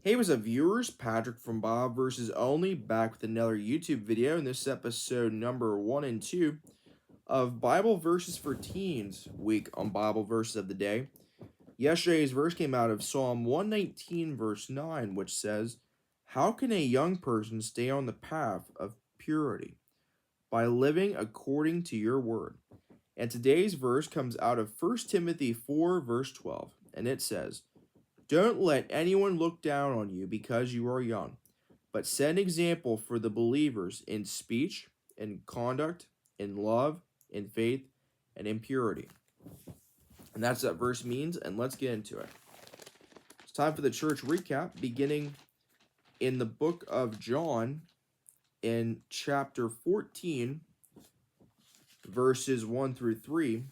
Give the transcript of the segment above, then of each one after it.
Hey, what's up, viewers? Patrick from Bob versus Only back with another YouTube video. In this episode number 1 and 2 of Bible Verses for Teens week on Bible Verses of the Day. Yesterday's verse came out of Psalm 119, verse 9, which says, "How can a young person stay on the path of purity? By living according to your word." And today's verse comes out of 1 Timothy 4, verse 12, and it says, "Don't let anyone look down on you because you are young, but set an example for the believers in speech, in conduct, in love, in faith, and in purity." And that's what that verse means, and let's get into it. It's time for the church recap, beginning in the book of John in chapter 14, verses 1 through 3.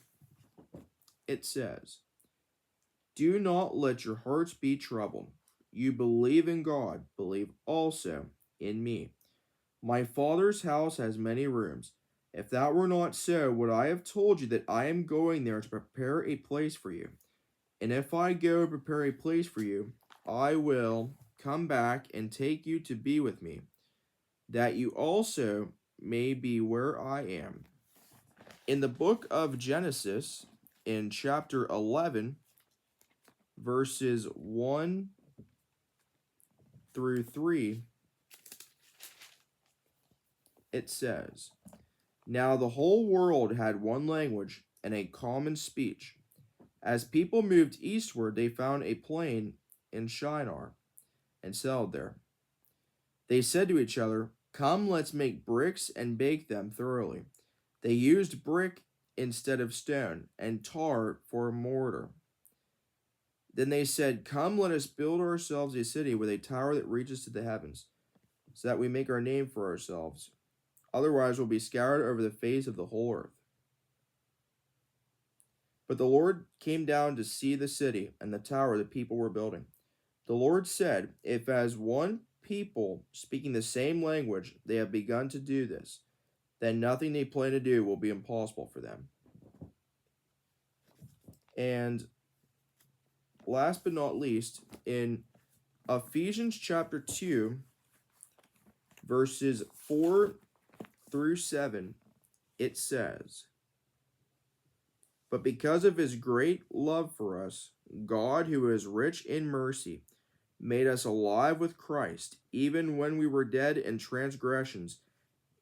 It says, "Do not let your hearts be troubled. You believe in God, believe also in me. My Father's house has many rooms. If that were not so, would I have told you that I am going there to prepare a place for you? And if I go and prepare a place for you, I will come back and take you to be with me, that you also may be where I am." In the book of Genesis, in chapter 11, verses 1 through 3, it says, "Now the whole world had one language and a common speech. As people moved eastward, they found a plain in Shinar and settled there. They said to each other, 'Come, let's make bricks and bake them thoroughly.' They used brick instead of stone, and tar for a mortar. Then they said, 'Come, let us build ourselves a city with a tower that reaches to the heavens, so that we make our name for ourselves. Otherwise we'll be scattered over the face of the whole earth.' But the Lord came down to see the city and the tower the people were building. The Lord said, 'If as one people speaking the same language they have begun to do this, then nothing they plan to do will be impossible for them.'" And last but not least, in Ephesians chapter 2, verses 4 through 7, it says, "But because of his great love for us, God, who is rich in mercy, made us alive with Christ, even when we were dead in transgressions.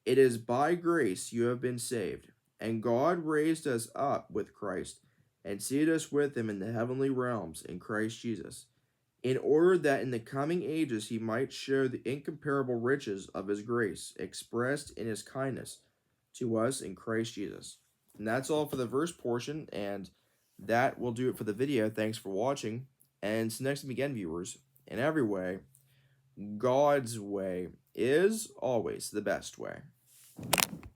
It is by grace you have been saved. And God raised us up with Christ and seated us with him in the heavenly realms in Christ Jesus, in order that in the coming ages he might show the incomparable riches of his grace expressed in his kindness to us in Christ Jesus." And that's all for the verse portion, and that will do it for the video. Thanks for watching, and until next time again, viewers, in every way, God's way is always the best way.